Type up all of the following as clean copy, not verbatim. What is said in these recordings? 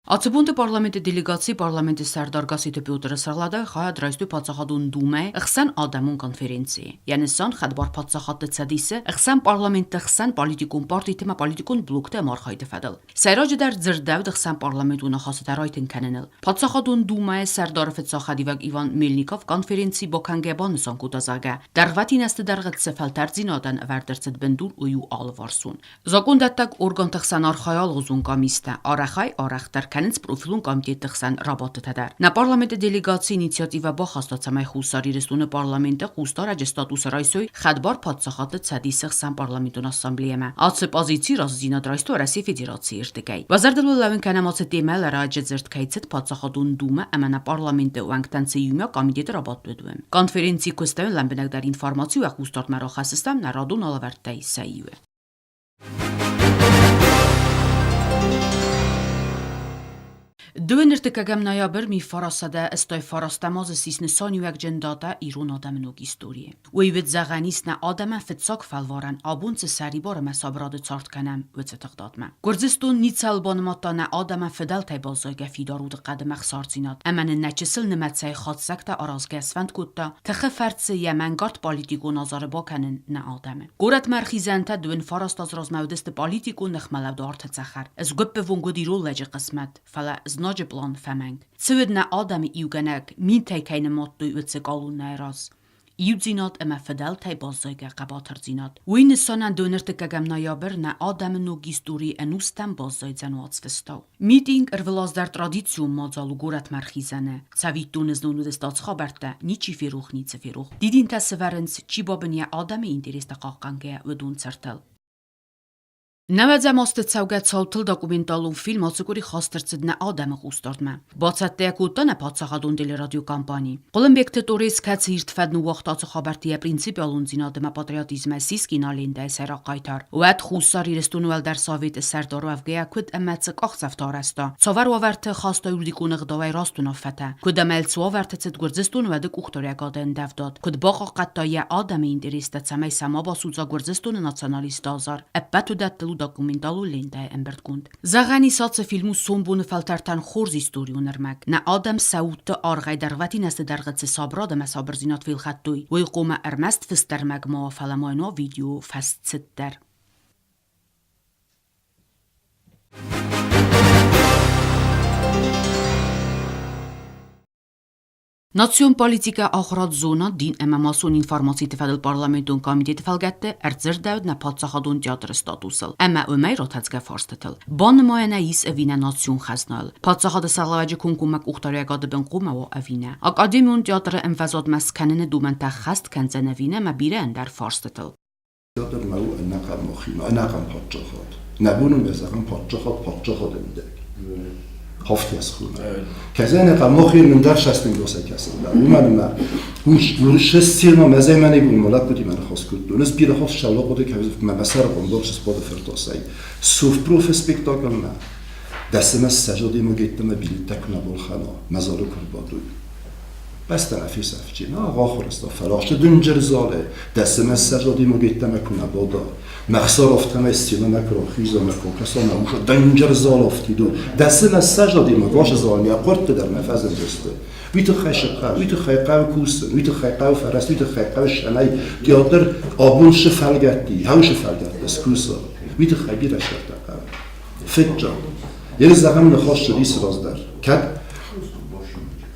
Ացբունդը parlamenti delegații parlamenti Սարդարգասի դեպուտերը սարլադա խայա դրայստու պացախադուն դում է ըխսան ադամուն կոնֆերենցի։ Յանեսան խադբար պացախատը ցադիսը ըխսան parlamenti ըխսան պոլիտիկուն պարտի թեմա պոլիտիկուն բլոկտե մարխայդը ֆադալ։ Սայրոջը դար ձրդավ ըխսան parlamenti նախասատարայթին կանենել։ Պացախադուն դում է Սարդարը ֆեցախադիվակ Իվան Մելնիկով կոնֆերենցի բոքանգեբան սանկուտազագա։ Դարվատին աստդարղտ սեֆալտարձինոդան վարդերցդ բնդուր ու ալվարսուն։ Զակունդատակ օրգան տխսան արխայալ ուզուն կամիստա արախայ արախտար Քանից պրոֆիլուն կոմիտետ տխսան ռաբոտը տադար։ Նա parlamenti դելեգացի ինիցիատիվա բա հաստացամայ խուսար իրստունը parlamenti խուստար աջստատուսը ռայսոյ խադբար փածախատը ցադիսը խսան parlamenton ասամբլեյեմա։ Ացը պոզիցի ռազդինադրայստո Ռասիա Ֆեդերացիա իրտկայ։ Վազարդլու լավին կանամացը տեմել ռաջը ձերտքայցդ փածախատուն դումը ամենա parlamenti ու անկտանցի յումյա կոմիտետ ռաբոտդում։ Կոնֆերենցի կոստավեն լամբենագդար ինֆորմացիա ու խուստար մարոխասստամ նարադուն ալավարտայ սայյուը։ Դուներտկագամ նոյաբր մի ֆարասադա ստոյ ֆարաստամոզը սիսնսոն յուակ ջնդատա իրուն ադամնուկ իստորիե։ Ուիվետ զաղանիսնա ադամա ֆեցոկ ֆալվորան աբունցը սարիբորը մասաբրադը ցարտկանամ վծտղդատմա։ Գորձստուն նիցալբոն մոտանա ադամա ֆդալ թայբոզոգա ֆիդարուդ qadmaq սարցինատ։ Ամանն նաչսլ նմացայ խացակտա արազգասվանդ կուտտա թխ ֆարցը յամանգարտ պոլիտիկոն ազարբոկանն նա ադամը։ Գորատ մարխիզանտա դուն ֆարաստազրոզմավդստը պոլիտիկոն նխմալավդո արթացախար։ Զգոպը վոնգոդիրոլ լեջը qismat ֆալա Նոջը պլան ֆամենք։ Ցվդնա ադամի իուգանակ մինթայքայնը մոտտու ուցկալունայրաս։ Իուձինատ əmə fədəl taybozzayga qabatırzinat. Uyni sonan dönərtəkəgəm noyabrna adamın ogisturi enustan bozzaydzanwatsvestav. Meeting rvlazdar traditsiyon madzalu gorat marxizane. Savitun znunu destats xabarta niçi feruх niçi feruх. Didin təsəvərins çibabniya adamı interesta qaqanqə vədun çərtəl. Նավազամոստը ցավգացալթլ դոկումենտալու ֆիլմ ոցկուրի խաստրցդնա ադամը խուստորդմա։ Բացատեակուտանա փածախադուն դելերադիո կամպանի։ Կոլումբիակտը տորես կացի իրտվադնու վախտացը խաբարտիա պրինցիպալուն զինադմա պատրիոտիզմը սիսկինալինդա սերակայտար։ Ուատ խուսար իրստունուալ դար սովետը սարդորով գեակուտ ամացը կախծավտարաստա։ Ցավար ավարտը խաստա ուրդիկունը գդավայ ռաստունովfata։ Կուդամել ցովարտը ցդ գորձստունը դը կուխտորիակադեն դավդոտ։ Կուդ բախակատայա ադամի ինտերեստա ցամայ սամաբասուծա գորձստունը նացիոնալիստ ազար։ Ապատուդատլու documentalul lenta embertkund. Zagani satse filmu sombunu faltartan xorz istoriu nërmek. Na Adam sautë argaj darvatin as dargatse sabra da masabërzinat fil khattuj. U qoma ermest fistermek ma falamajno video fast sitter. Նացիոն պոլիտիկա ախրատ զոնա դին էմամասուն ինֆորմացի տվադել պարլամենտուն կոմիտետը ֆալգատը արձրդավդ նա փածախադուն թեատր ստատուսել əmə ömər rotացկա ֆորստել բան մոյանայիս əvinə նացիոն խազնալ փածախադը սաղլավաջը կունկումակ ուխտարյակադը բնկումա ու əvinə ակադեմիոն թեատրը էմվազոտ մասկանենը դումենտա խաստ կանցանավինը մա բիրը ընդար ֆորստել թեատր մաու անական մոխին անական փածախադ նաբունում բեսական փածախադ ընդեք Haftias khuna. Kazane qamokhir min dar shastin dosa kasida. Umanma ush sirma mazemani bu molat budi man khos kut. Unas bir khos shallo qode kazif ma basar qondor spod fertosay. Suf prof spektakl ma. Dasmas sajodi mo getma bil takna bol khana. Mazalu kurbadu. بس طرفی سفچی نه آخر است فراش دنجر زاله دست من سجادی مگیت مکونه بادا مخسر افتم استینا مکرو خیزا مکرو کسا نموش دنجر زال افتیدو دست من سجادی مگاش زالی قرط در نفذ دسته ویت خشقه ویت خیقه کوسن ویت خیقه فرس ویت خیقه شنای تیاتر آبون شفلگتی هاوش فلگت بس کوسا ویت خیبی رشته فجر یه زمان نخواست شدی سراز در کد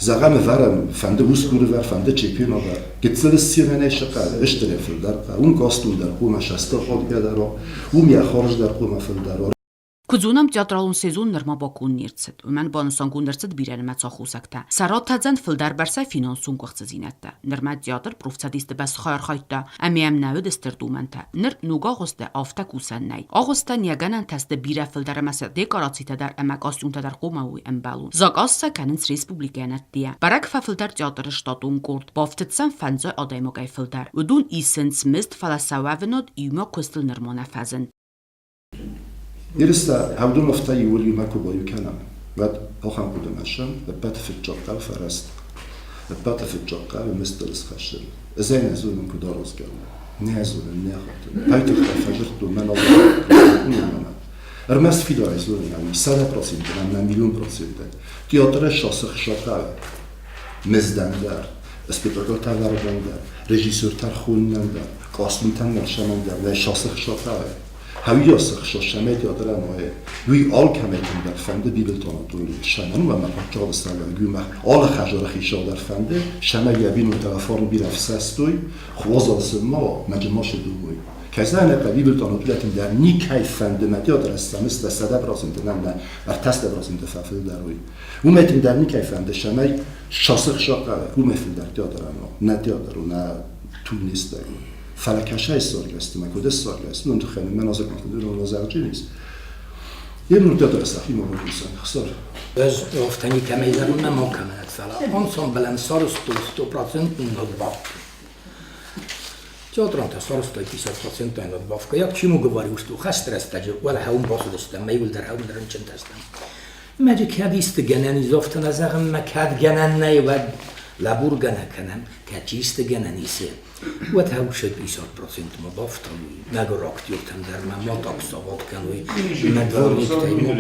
زغم ورم فنده بوسکور ور فنده چیپینا ور گتسل سیرنه شقه اشتره فلدر اون کاستون در قوم شسته خود گدارا اون یا خارج در قوم فلدر Կուզունամ թեատրալուն սեզոն նրմաբակուն նիրցդ, ու մեն բանուսանգուն նրցդ բիրանը մացախուսակտա։ Սարոթաձան ֆլդար բարսայ ֆինանսուն կողծզինատտա։ Նրմա թեատր պրոֆցադիստը բաս խայրխայտտա, ամիամ նավը դստերդումենտա։ Նր նուգաղոստը ավտակուսաննայ։ Աղոստան յագանան տաստը բիրա ֆլդարը մասը դեկորացիա դար ամակասյուն դար կոմաուի ըմբալուն։ Զակասսա կանենց ռեսպուբլիկանատտիա։ Բարակ ֆլդար թեատրը շտատուն կորտ, բավտցան ֆանձո ադայմոգայ ֆլդար։ Ուդուն իսենց միստ ֆալասավավնոտ յումո կոստլ նրմոնա ֆազն։ Irsta هودون افتا يولي ماكو بايو كلام بعد اخام بودم عشان بات في الجقه فرست بات في الجقه ومستلس خشل زين ازول من كدارس قال نازل الناخت بايت فجرت من الله Ըրմես ֆիդորես լուրինամի 100% նա միլիոն %. Թեատրը շոսը խշոտավ մեզդանդար սպիտակալ տավարդանդար ռեժիսոր տարխուննանդար կոստումտան շամանդար նա շոսը խշոտավ Հավիոսը խշոշամե թեատրանոյ lui all կամետին դար ֆանդը բիբլտոնը դուրի շանան ու մապաճով ստալը գումա all խաժորը խիշով դար ֆանդը շամագյաբին ու տելեֆոն բիրավսաստույ խոզալսմո մաջմոշը դուի Քազանը բիբլտոնը դուրի դար նիկայ ֆանդը մատեատրը ստամս 100% նամնա արտաստ 100% ֆաֆել դարուի ու մետին դար նիկայ ֆանդը շամայ շոսը խշոտա ու մեֆիլ դար թեատրանո նա թեատրու նա թունիստը فلکشه سرگستی من کدوم سرگستی اون تو خیلی من از اون دور نازرچی نیست یه نکته داره سختی ما بگویم خسار از گفتنی کمیزارون نماکمت فلا آن سال بلند 100% надбавки театрanta 150% надбавка як чему говорю что хастрастаджи ولا هون باسدست ما يقول در هون درن چند هستم ماجي كاديست جناني زفتنا زغم ما كاد جنان نيود لابور جنا كنم كاتيست جنانيسه وتهوش 50% مضافتنوي ما جرقت يرتم در ما تقصوات كانوي ما دورني تايمو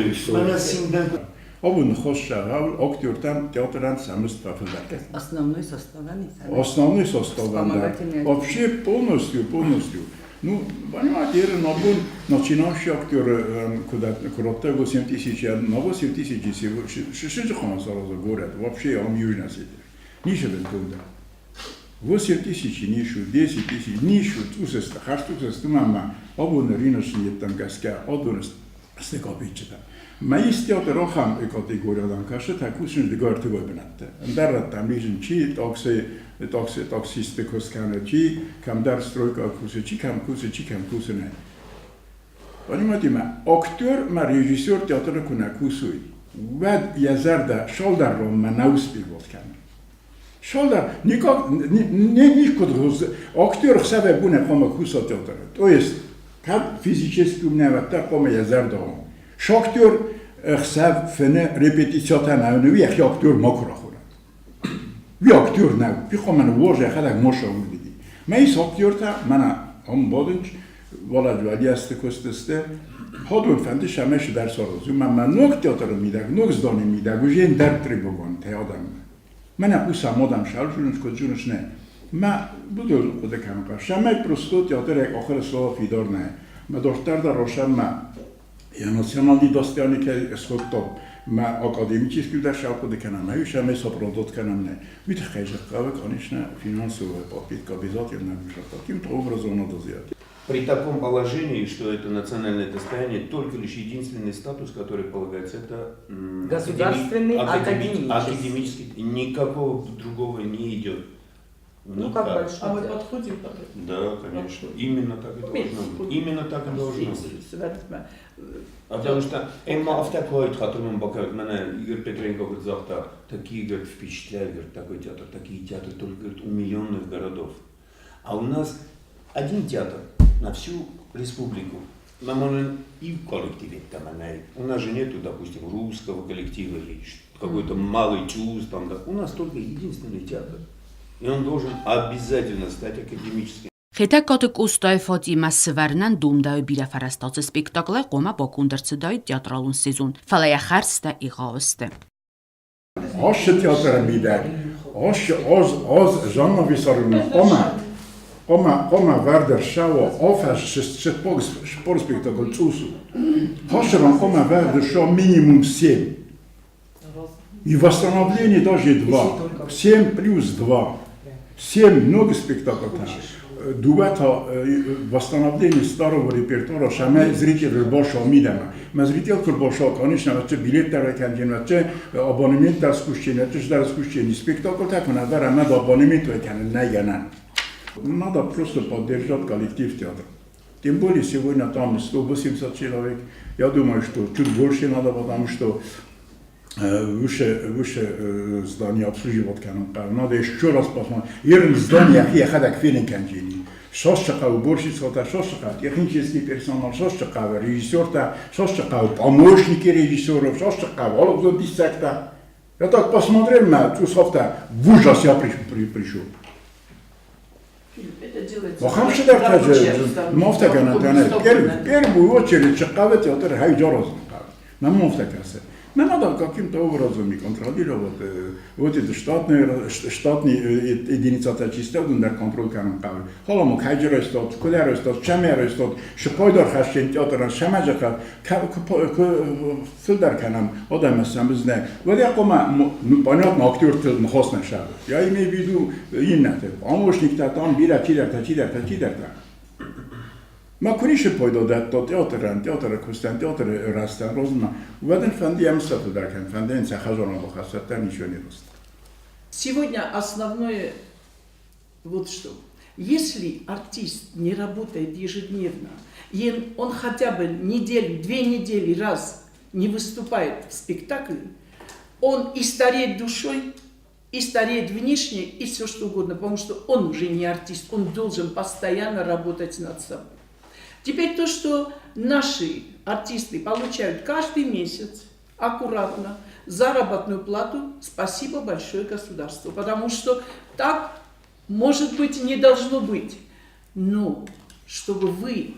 Обун хошшагал актёртам театран самост профессор. Основной состав, да? Основной состав, да. Вообще полностью. Ну, понимаете, набор начинающий актер, куда коротко 8 тысяч, на 8 тысяч, что же хана сразу говорят, вообще он южный сидит. Ниже был туда. 8 тысяч нишу, 10 тысяч нишу, тусеста, хаштусеста, мама, обун риноши там гаска, одун стекопичета. Майс театр охам категориядан кашет, такушин дегорты вебнатте. Дарат там лижен чи, таксисты косканы чи, кам дар стройка кусы чи, кам кусы не. Понимаете, актер, режиссер театра куна кусуй. Вад язарда шалдар ром на успевал кам. Шалдар никак не кодроз. Актер себе буне кома куса театра. То есть, как физически умневата кома язарда ром. Шактер خساب فنه رپتیسیات ناونوی یکی اکتور مکره خورد. وی اکتور نو. بیخوام من واژه خدای مشاور دیدی. من این اکتور تا من هم بادنج ولاد ولی است کستسته هادون فنده شمش در سرازو من نوک تئاتر میدم نوک زدانی میدم و جن در تریبوان تئادم. من اپو سامادم شالجونش کجونش نه. من بدل خود کم کار. شمش پروستو تئاتر یک آخر سال فیدار نه. من دکتر در روشن من Я национальный достойник эскотто, ма академический дашал под канам, а еще мы сопродот канам не. Ведь хозяйка, конечно, финансовая подпитка обязательно нужна. Таким-то образом надо сделать. При таком положении, что это национальное достояние, только лишь единственный статус, который полагается, это государственный академический. Никакого другого не идет. Ну как большой. А мы подходим под это? Да, конечно. Именно так и должно быть. Именно так и должно быть. Потому что Эмма Автоклойд, которому Игорь Петренко говорит, такие, говорит, впечатляют, говорит, такой театр, такие театры только, говорит, у миллионных городов. А у нас один театр на всю республику. Нам можно и в коллективе там, у нас же нету, допустим, русского коллектива или какой-то малый чувств там, да. У нас только единственный театр. И он должен обязательно стать академическим. Խետակատը կուստայֆատի մասվարնան դումդայ բիրաֆարաստած սպեկտակլը կոմա բակունդրցդայ թեատրալուն սեզոն ֆալայա խարստա իղավստը Աշ թեատրը միդակ az Жанна Висарина Ома Вардер Шао офаш спортспектакль цусу Хашеран Ома Вардер Шао минимум 7 и восстановление даже 2 7 плюс 2 7 много спектаклей Дубата восстановление старого репертуара шаме зритель больше умидема. Мы зритель больше, конечно, вот билет тараканген, вот абонемент раскушение, это же раскушение. Спектакль так он надо, мы абонемент веканен, не янан. Надо просто поддержать коллектив театра. Тем более сегодня там 180 человек. Я думаю, что чуть больше надо, потому что выше здание обслуживать канал. Надо еще раз посмотреть. Ерм здание, я ходак филин канжини. Шостака уборщица, шостака технический персонал, шостака режиссер, шостака помощники режиссеров, шостака волк дисекта. Я так посмотрел на ту софта, в ужас я пришел. делается. Вахамши дартаже, мофтаганатане. В первую очередь Чехова театр Хайджорозм. Нам мофтагасы. Нам надо каким-то образом и контролировать вот эти штатные единицы чисто для контроля канала. Холому Хайджоростот, Куляростот, Чамеростот, Шпойдор Хашин театр Шамаджака, Филдар канам, Одам Самбзне. Вот я кома, ну понятно, актер фильм хостный шаг. Я имею в виду иннате. Помощник там бира чилерта. Ma kunisce poi detto teatr kustan teatr rastan rozma. Ваден фандиям сатударкан фанденца хазорно хасата ничего не рост. Сегодня основное вот что. Если артист не работает ежедневно, и он хотя бы неделю, 2 недели раз не выступает в спектакле, он и стареет душой, и стареет внешне, и все что угодно, потому что он уже не артист, он должен постоянно работать над собой. Теперь то, что наши артисты получают каждый месяц аккуратно заработную плату, спасибо большое государству, потому что так, может быть, не должно быть. Но чтобы вы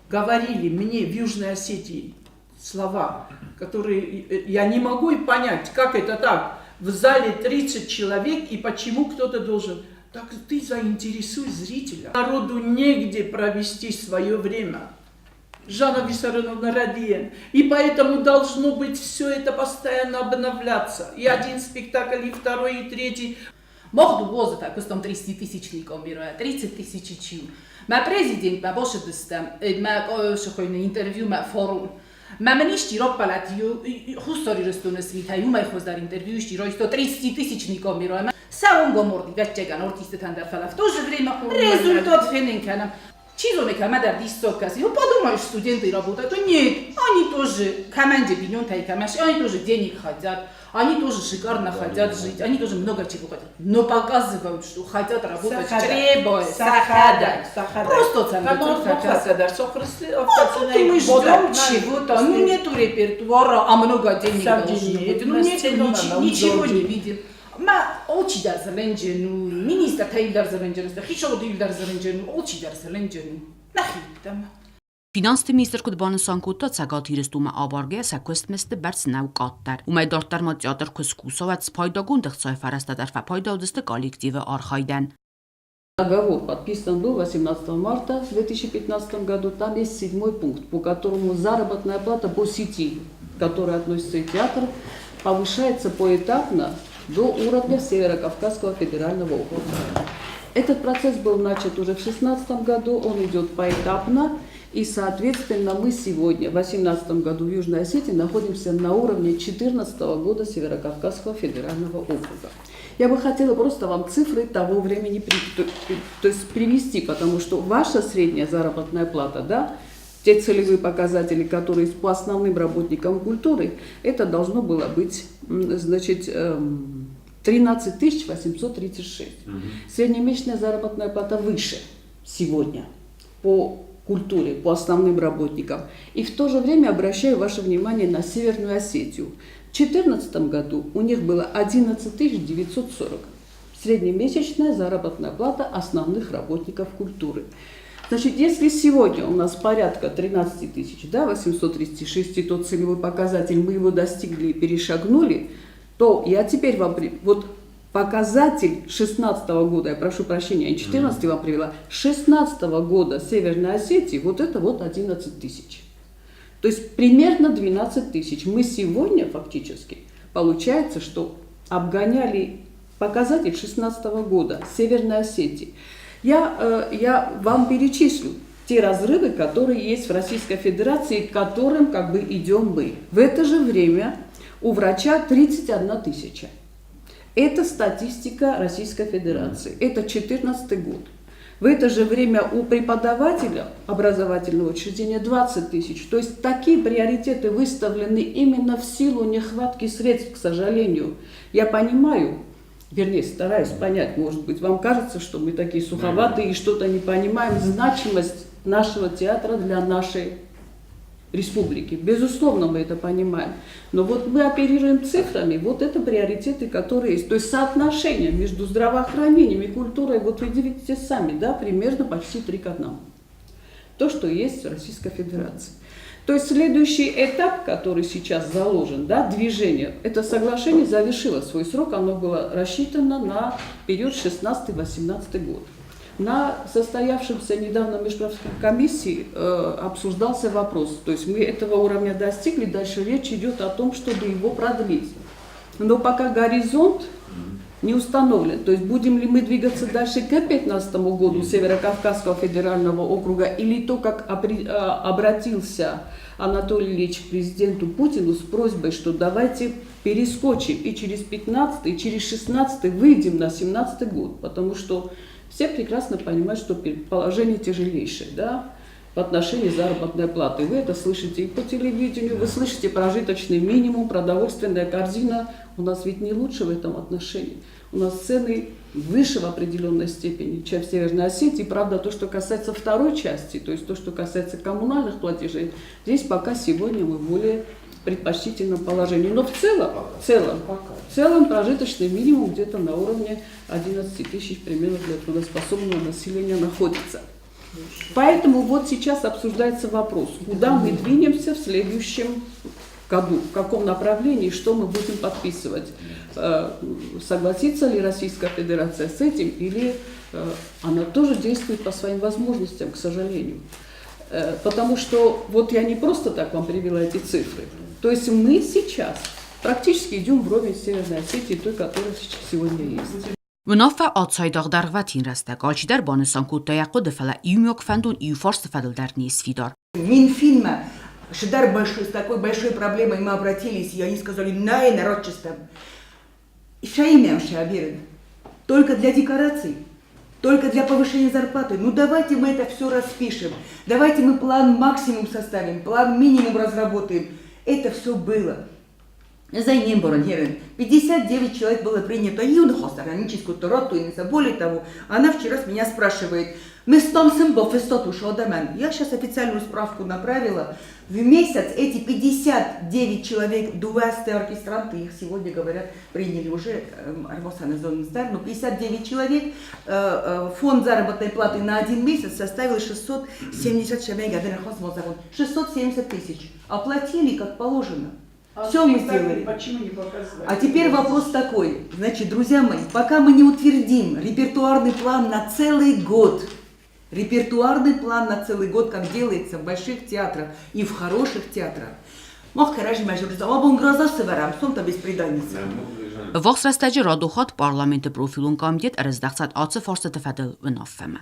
говорили мне в Южной Осетии слова, которые я не могу понять, как это так, в зале 30 человек и почему кто-то должен... Так ты заинтересуй зрителя. Народу негде провести свое время. Жанна Виссарионовна Радиен. И поэтому должно быть все это постоянно обновляться. И один спектакль, и второй, и третий. Mocht duboză că stăm 300.000 comiroja, 30.000 ciu. Ma prezident ma bosze dystem, ma shkhojne interview ma forum. Ma manish tiro palatiu, hustori restune svitayu ma khozdar interview tiro isto 300.000 comiroja. Саун гоморди вячеган артистетан дар фала в то же время результат фененканам. Чизоне кама дар диссокаси. Подумаешь, студенты работают. Нет, они тоже команде биньон тайкамаш, они тоже денег хотят, они тоже шикарно хотят жить, они тоже много чего хотят. Но показывают, что хотят работать, требуют, сахадай. Просто центры хотят. Вот мы ждем чего-то, ну нету репертуара, а много денег должно быть. Ну нет, ничего не видим. ما اوچی در زلنجنو مینیستر تایل در زلنجنو خیشو دیل در زلنجنو اوچی در زلنجنو نخیدم Ֆինանսի մինիստրը բանսանկուտը ցագաթիրստումը աբարգե սակոստմեստը բերցնավ կատտար ու մեծ դարտարմա театр քսկուսովաց փայդագուն դղծայ ֆարաստադար փայդաուդստը коллективը արխայդան. Договор подписан был 18 марта 2015 году. Там есть 7 пункт, по которому заработная плата по сети, к которой относится и театр, повышается поэтапно до уровня Северо-Кавказского федерального округа. Этот процесс был начат уже в 2016 году, он идет поэтапно, и, соответственно, мы сегодня, в 2018 году в Южной Осетии, находимся на уровне 2014 года Северо-Кавказского федерального округа. Я бы хотела просто вам цифры того времени привести, потому что ваша средняя заработная плата, да, те целевые показатели, которые по основным работникам культуры, это должно было быть, значит, 13 836. Среднемесячная заработная плата выше сегодня по культуре, по основным работникам. И в то же время обращаю ваше внимание на Северную Осетию. В 2014 году у них было 11 940. Среднемесячная заработная плата основных работников культуры. Значит, если сегодня у нас порядка 13 тысяч, да, 836, тот целевой показатель, мы его достигли и перешагнули, то я теперь вам... Вот показатель 2016 года, я прошу прощения, я 2014 вам привела, 2016 года Северной Осетии, вот это вот 11 тысяч. То есть примерно 12 тысяч. Мы сегодня фактически, получается, что обгоняли показатель 2016 года Северной Осетии. Я вам перечислю те разрывы, которые есть в Российской Федерации, к которым как бы идем мы. В это же время у врача 31 тысяча. Это статистика Российской Федерации. Это 2014 год. В это же время у преподавателя образовательного учреждения 20 тысяч. То есть такие приоритеты выставлены именно в силу нехватки средств, к сожалению. Я понимаю, вернее, стараюсь понять, может быть, вам кажется, что мы такие суховатые и что-то не понимаем, значимость нашего театра для нашей республики. Безусловно, мы это понимаем. Но вот мы оперируем цифрами, вот это приоритеты, которые есть. То есть соотношение между здравоохранением и культурой, вот вы видите сами, да, примерно почти 3 к 1. То, что есть в Российской Федерации. То есть следующий этап, который сейчас заложен, да, движение, это соглашение завершило свой срок, оно было рассчитано на период 16-18 год. На состоявшемся недавно межправительственной комиссии обсуждался вопрос, то есть мы этого уровня достигли, дальше речь идет о том, чтобы его продлить. Но пока горизонт не установлен, то есть будем ли мы двигаться дальше к 2015 году Северокавказского федерального округа, или то, как обратился Анатолий Ильич к президенту Путину с просьбой, что давайте перескочим и через 15, и через 16 выйдем на 17 год, потому что все прекрасно понимают, что положение тяжелейшее, да, по отношению заработной платы. Вы это слышите и по телевидению, вы слышите прожиточный минимум, продовольственная корзина. У нас ведь не лучше в этом отношении. У нас цены выше в определенной степени, чем в Северной Осетии. Правда, то, что касается второй части, то есть то, что касается коммунальных платежей, здесь пока сегодня мы в более предпочтительном положении. Но в целом прожиточный минимум где-то на уровне 11 тысяч примерно для трудоспособного населения находится. Поэтому вот сейчас обсуждается вопрос, куда мы двинемся в следующем году, в каком направлении, что мы будем подписывать. Согласится ли Российская Федерация с этим, или она тоже действует по своим возможностям, к сожалению. Потому что вот я не просто так вам привела эти цифры. То есть мы сейчас практически идем вровень Северной Осетии, той, которая сегодня есть. ونافع آتسایداغ درغواتین رسته گالچی در بانستان که تیاقو دفلا ایومیوک فندون ایو فارس فدل در نیس فیدار. Минфина, Шидар большой, с такой большой проблемой мы обратились, и они сказали, на народчество. Шаимям шабирен. Только для декораций, только для повышения зарплаты. Ну давайте мы это все распишем. Давайте мы план максимум составим, план минимум разработаем. Это все было. За ним 59 человек было принято. Более того, она вчера с меня спрашивает, я сейчас официальную справку направила. В месяц эти 59 человек, дувасты оркестранты, их сегодня, говорят, приняли уже, но 59 человек, фонд заработной платы на 1 месяц составил 670 тысяч. Оплатили как положено. Все мы сделали. Почему не показывали? А теперь вопрос такой. Значит, друзья мои, пока мы не утвердим репертуарный план на целый год, как делается в больших театрах и в хороших театрах, Վաղ սրաստաջի ռադուխատ պարլամենտը պրոֆիլուն կամ գետ արեզդաղցատ ացը ֆորսը տվադել վնավվեմը։